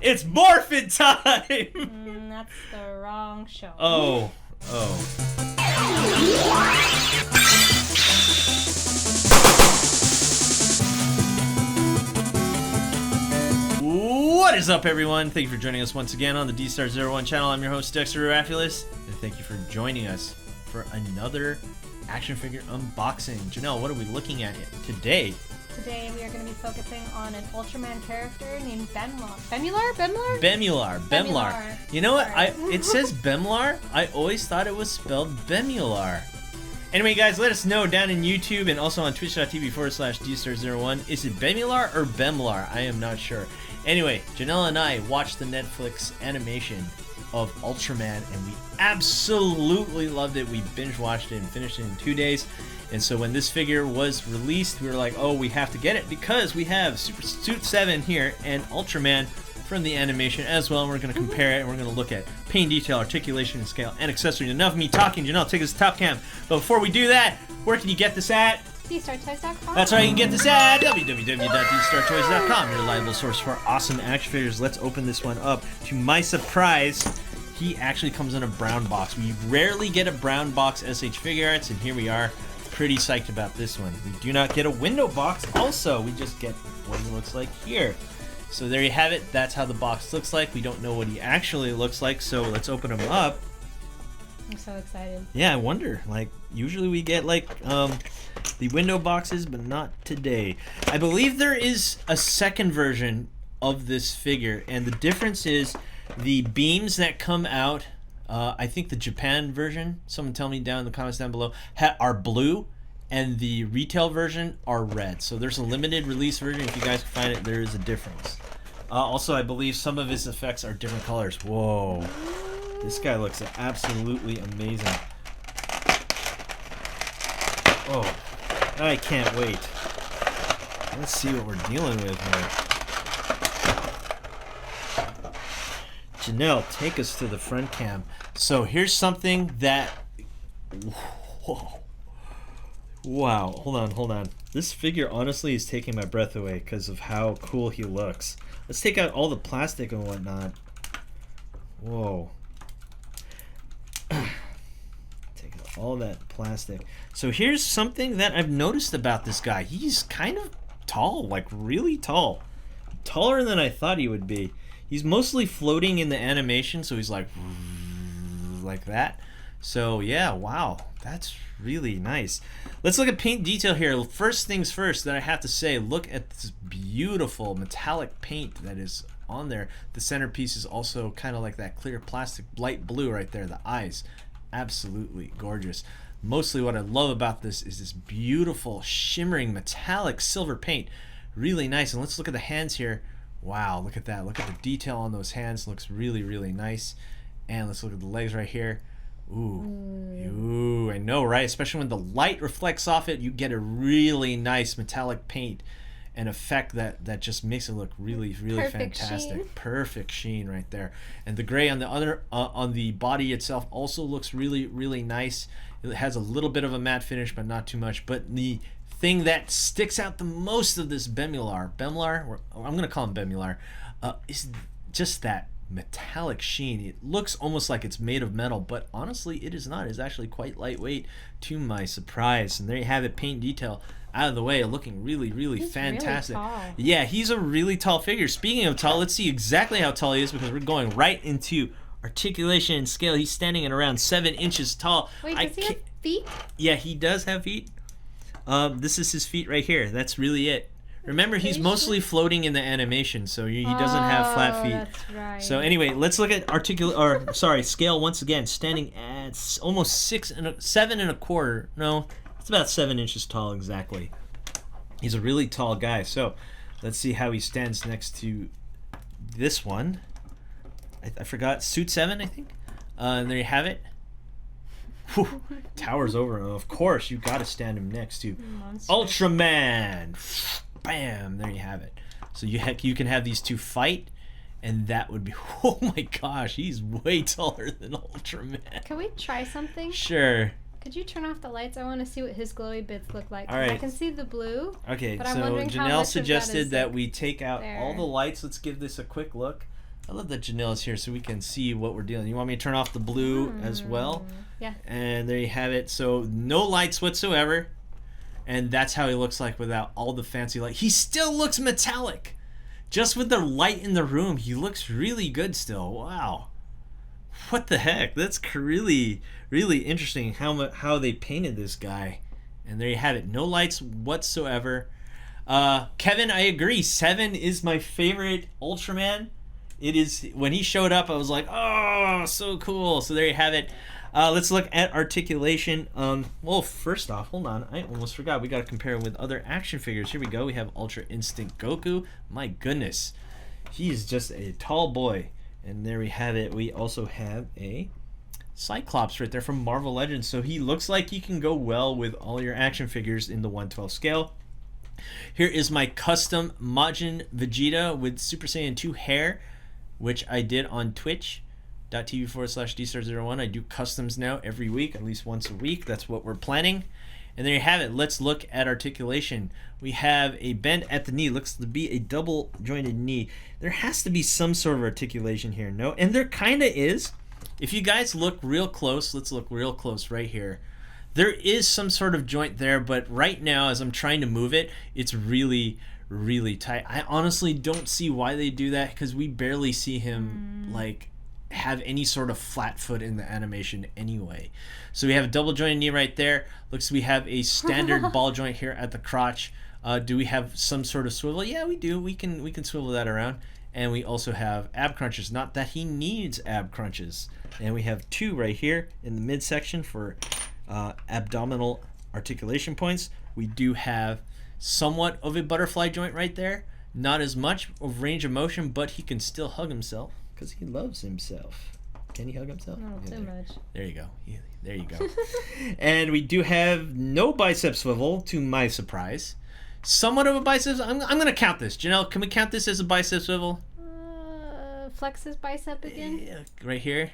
It's morphin' time! That's the wrong show. Oh. What is up, everyone? Thank you for joining us once again on the Dstar01 channel. I'm your host, Dexter Arafiles, and thank you for joining us for another action figure unboxing. Janelle, what are we looking at today? Today we are going to be focusing on an Ultraman character named Bemlar. Bemlar. You know what? It says Bemlar. I always thought it was spelled Bemlar. Anyway, guys, let us know down in YouTube and also on twitch.tv/Dstar01. Is it Bemlar or Bemlar? I am not sure. Anyway, Janelle and I watched the Netflix animation of Ultraman, and we absolutely loved it. We binge watched it and finished it in 2 days. And so when this figure was released, we were like, oh, we have to get it because we have Super Suit 7 here and Ultraman from the animation as well. And we're going to compare it, and we're going to look at paint detail, articulation, and scale, and accessories. Enough of me talking. Janelle, take us to top cam. But before we do that, where can you get this at? Dstartoys.com. That's right, you can get this at www.dstartoys.com, your reliable source for awesome action figures. Let's open this one up. To my surprise, he actually comes in a brown box. We rarely get a brown box SH Figuarts, and here we are. Pretty psyched about this one. We do not get a window box also. We just get what he looks like here. So there you have it. That's how the box looks like. We don't know what he actually looks like, so let's open him up. I'm so excited. Yeah, I wonder. Like, usually we get like the window boxes, but not today. I believe there is a second version of this figure, and the difference is the beams that come out. I think the Japan version, someone tell me down in the comments down below, are blue, and the retail version are red. So there's a limited release version. If you guys can find it, there is a difference. Also, I believe some of his effects are different colors. Whoa. This guy looks absolutely amazing. Oh, I can't wait. Let's see what we're dealing with here. Janelle, take us to the front cam. So here's something that... Whoa. Wow, hold on. This figure honestly is taking my breath away because of how cool he looks. Let's take out all the plastic and whatnot. Whoa. Take out all that plastic. So here's something that I've noticed about this guy. He's kind of tall, like really tall. Taller than I thought he would be. He's mostly floating in the animation, so he's like that. So yeah, wow, that's really nice. Let's look at paint detail here. First things first that I have to say, look at this beautiful metallic paint that is on there. The centerpiece is also kind of like that clear plastic light blue right there. The eyes, absolutely gorgeous. Mostly what I love about this is this beautiful shimmering metallic silver paint. Really nice. And let's look at the hands here. Wow, look at that. Look at the detail on those hands. Looks really, really nice. And let's look at the legs right here. Ooh, I know, right? Especially when the light reflects off it, you get a really nice metallic paint and effect that just makes it look really, really fantastic. Sheen. Perfect sheen right there. And the gray on the other on the body itself also looks really, really nice. It has a little bit of a matte finish, but not too much. But the thing that sticks out the most of this Bemlar, I'm gonna call him Bemlar, is just that metallic sheen. It looks almost like it's made of metal, but honestly it is not. It's actually quite lightweight to my surprise. And there you have it, paint detail out of the way, looking really, really he's fantastic. Really tall. Yeah, he's a really tall figure. Speaking of tall, let's see exactly how tall he is because we're going right into articulation and scale. He's standing at around 7 inches tall. Wait, does he have feet? Yeah, he does have feet. This is his feet right here. That's really it. Remember, he's mostly floating in the animation, so he doesn't have flat feet. That's right. So anyway, let's look at scale once again. Standing at almost 7.25. No, it's about 7 inches tall exactly. He's a really tall guy. So let's see how he stands next to this one. I forgot Suit 7, I think. And there you have it. Whew, towers over him. Of course, you got to stand him next to Ultraman. Bam! There you have it. So you can have these two fight, and that would be. Oh my gosh, he's way taller than Ultraman. Can we try something? Sure. Could you turn off the lights? I want to see what his glowy bits look like. All right. I can see the blue. Okay, but so I'm wondering how Janelle much suggested of that we take out there. all the lights. Let's give this a quick look. I love that Janelle is here so we can see what we're dealing. You want me to turn off the blue as well? Yeah. And there you have it. So no lights whatsoever. And that's how he looks like without all the fancy light. He still looks metallic. Just with the light in the room, he looks really good still. Wow. What the heck? That's really, really interesting how they painted this guy. And there you have it. No lights whatsoever. Kevin, I agree. 7 is my favorite Ultraman. It is. When he showed up, I was like, oh, so cool. So there you have it. Let's look at articulation. Well, first off, hold on. I almost forgot. We got to compare it with other action figures. Here we go. We have Ultra Instinct Goku. My goodness. He is just a tall boy. And there we have it. We also have a Cyclops right there from Marvel Legends. So he looks like he can go well with all your action figures in the 1/12 scale. Here is my custom Majin Vegeta with Super Saiyan 2 hair, which I did on twitch.tv/Dstar01. I do customs now every week, at least once a week. That's what we're planning. And there you have it. Let's look at articulation. We have a bend at the knee. Looks to be a double jointed knee. There has to be some sort of articulation here, no? And there kind of is. If you guys look real close, let's look real close right here. There is some sort of joint there, but right now as I'm trying to move it, it's really, really tight. I honestly don't see why they do that because we barely see him like have any sort of flat foot in the animation anyway. So we have a double jointed knee right there. Looks we have a standard ball joint here at the crotch. Do we have some sort of swivel? Yeah, we do. We can swivel that around. And we also have ab crunches. Not that he needs ab crunches. And we have 2 right here in the midsection for abdominal articulation points. We do have somewhat of a butterfly joint right there. Not as much of range of motion, but he can still hug himself because he loves himself. Can he hug himself? No, Yeah, too much. There you go. There you go. And we do have no bicep swivel, to my surprise. Somewhat of a bicep. I'm going to count this. Janelle, can we count this as a bicep swivel? Flex his bicep again. Yeah, right here.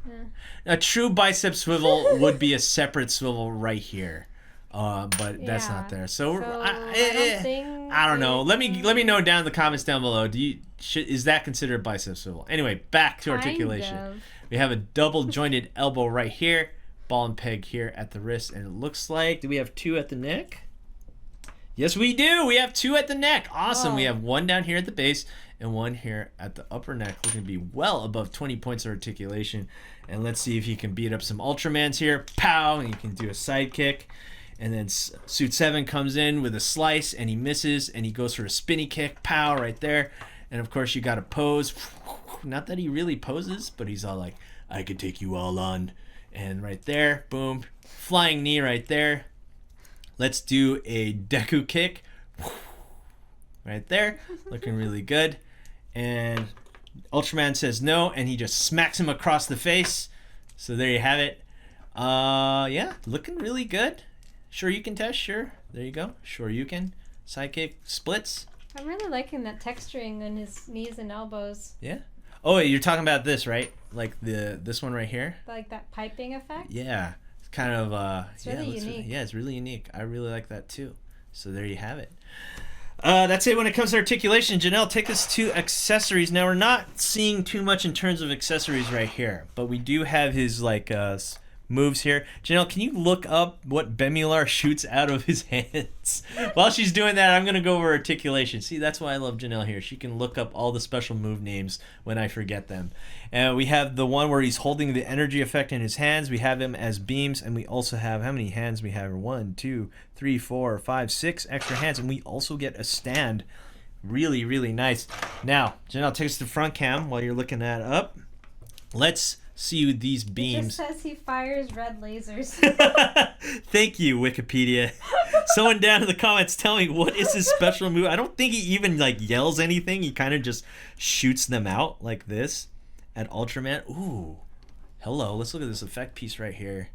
Yeah. A true bicep swivel would be a separate swivel right here. But that's not there. So, I don't know. Let me know down in the comments down below. Is that considered a bicep swivel? Anyway, back to articulation. Kind of. We have a double jointed elbow right here, ball and peg here at the wrist, and it looks like, do we have 2 at the neck? Yes, we do. We have 2 at the neck. Awesome. Oh. We have 1 down here at the base and 1 here at the upper neck, looking to be well above 20 points of articulation. And let's see if he can beat up some Ultramans here. Pow! And you can do a side kick. And then Suit 7 comes in with a slice, and he misses, and he goes for a spinny kick. Pow! Right there. And, of course, you got to pose. Not that he really poses, but he's all like, I could take you all on. And right there, boom. Flying knee right there. Let's do a Deku kick. Right there. Looking really good. And Ultraman says no, and he just smacks him across the face. So there you have it. Yeah, looking really good. Sure you can test, sure. There you go. Sure you can. Sidekick splits. I'm really liking that texturing on his knees and elbows. Yeah. Oh, wait, you're talking about this, right? Like this one right here? Like that piping effect. Yeah. It's kind of It's really unique. Yeah, it's really unique. I really like that too. So there you have it. That's it when it comes to articulation. Janelle, take us to accessories. Now, we're not seeing too much in terms of accessories right here, but we do have his moves here. Janelle, can you look up what Bemlar shoots out of his hands? While she's doing that, I'm going to go over articulation. See, that's why I love Janelle here. She can look up all the special move names when I forget them. And we have the one where he's holding the energy effect in his hands. We have him as beams, and we also have, how many hands we have? 1, 2, 3, 4, 5, 6 extra hands, and we also get a stand. Really, really nice. Now, Janelle, take us to front cam while you're looking that up. Let's see these beams. It just says he fires red lasers. Thank you, Wikipedia. Someone down in the comments tell me what is his special move. I don't think he even yells anything. He kind of just shoots them out like this at Ultraman. Ooh, hello. Let's look at this effect piece right here.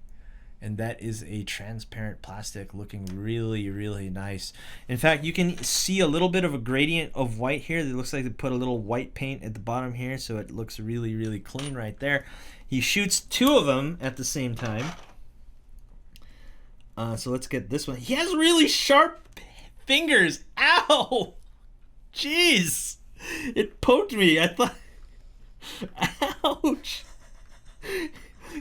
And that is a transparent plastic looking really, really nice. In fact, you can see a little bit of a gradient of white here. It looks like they put a little white paint at the bottom here, so it looks really, really clean right there. He shoots 2 of them at the same time. So let's get this one. He has really sharp fingers. Ow! Jeez! It poked me. I thought Ouch.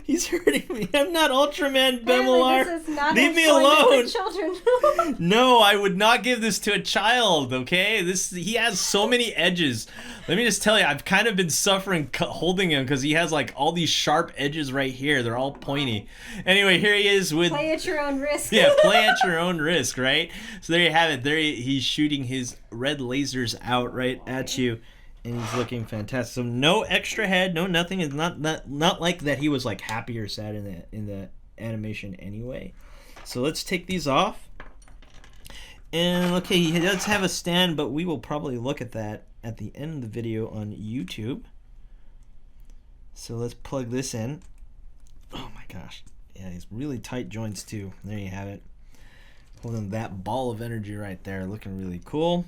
He's hurting me. I'm not Ultraman, Apparently Bemlar. this is not Leave me employment alone. for children. No, I would not give this to a child, okay? He has so many edges. Let me just tell you, I've kind of been suffering holding him because he has like all these sharp edges right here. They're all pointy. Anyway, here he is with... Play at your own risk. Yeah, play at your own risk, right? So there you have it. He's shooting his red lasers out right at you. And he's looking fantastic. So no extra head, no nothing. It's not like that he was like happy or sad in the animation anyway. So let's take these off. And okay, he does have a stand, but we will probably look at that at the end of the video on YouTube. So let's plug this in. Oh my gosh. Yeah, these really tight joints too. There you have it. Holding that ball of energy right there. Looking really cool.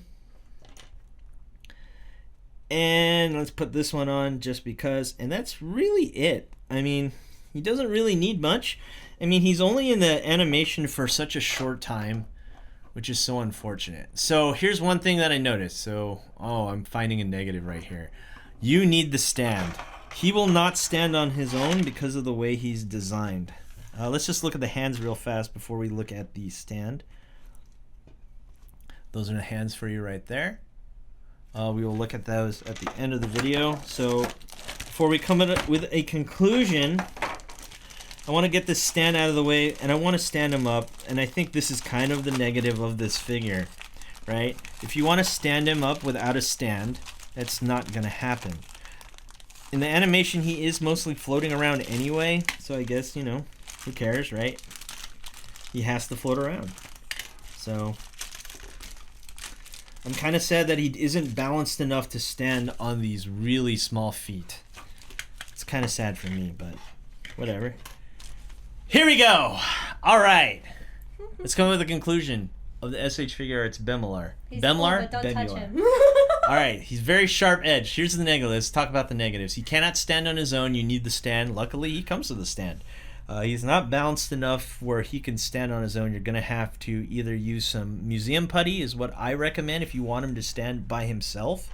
And let's put this one on just because, and that's really it. I mean, he doesn't really need much. I mean, he's only in the animation for such a short time, which is so unfortunate. So here's one thing that I noticed. So, I'm finding a negative right here. You need the stand. He will not stand on his own because of the way he's designed. Let's just look at the hands real fast before we look at the stand. Those are the hands for you right there. We will look at those at the end of the video. So before we come with a conclusion, I want to get this stand out of the way, and I want to stand him up, and I think this is kind of the negative of this figure, right? If you want to stand him up without a stand, that's not going to happen. In the animation, he is mostly floating around anyway, so I guess, you know, who cares, right? He has to float around. So I'm kind of sad that he isn't balanced enough to stand on these really small feet. It's kind of sad for me, but whatever. Here we go. All right. Let's come with the conclusion of the SH Figuarts Bemlar. He's Bemlar? cool, but don't touch Bemlar. him. All right. He's very sharp edge. Here's the negatives. Let's talk about the negatives. He cannot stand on his own. You need the stand. Luckily, he comes with the stand. He's not balanced enough where he can stand on his own. You're going to have to either use some museum putty is what I recommend if you want him to stand by himself,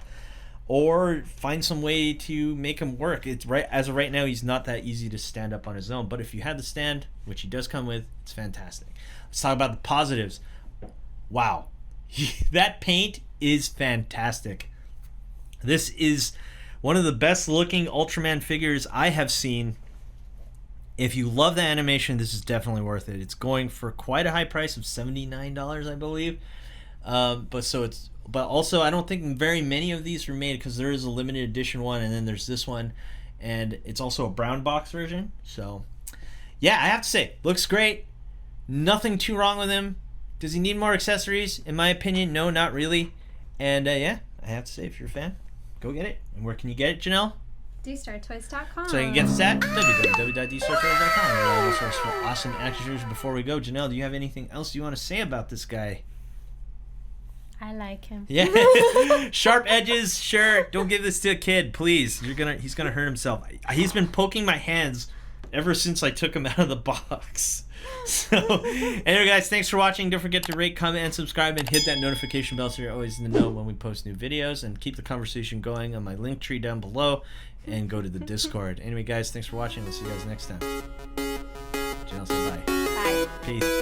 or find some way to make him work. It's right as of right now, he's not that easy to stand up on his own, but if you had the stand, which he does come with, it's fantastic. Let's talk about the positives. Wow. That paint is fantastic. This is one of the best looking Ultraman figures I have seen. If you love the animation, this is definitely worth it. It's going for quite a high price of $79, I believe. But also, I don't think very many of these were made because there is a limited edition one, and then there's this one, and it's also a brown box version. So, yeah, I have to say, looks great. Nothing too wrong with him. Does he need more accessories? In my opinion, no, not really. And yeah, I have to say, if you're a fan, go get it. And where can you get it, Janelle? Dstartoys.com. So you can get this at www.dstar01.com. Reliable source for awesome action figures. Before we go, Janelle, do you have anything else you want to say about this guy? I like him. Yeah, sharp edges. Sure, don't give this to a kid, please. He's gonna hurt himself. He's been poking my hands ever since I took him out of the box. So, anyway, guys, thanks for watching. Don't forget to rate, comment, and subscribe, and hit that notification bell so you're always in the know when we post new videos. And keep the conversation going on my link tree down below. And go to the Discord. Anyway, guys, thanks for watching. We'll see you guys next time. Janelle, say bye. Bye. Peace.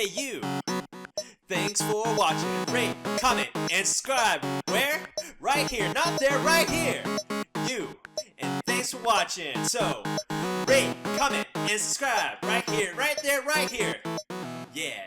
Hey you! Thanks for watching. Rate, comment, and subscribe. Where? Right here, not there, right here. You. And thanks for watching. So, rate, comment, and subscribe. Right here, right there, right here. Yeah.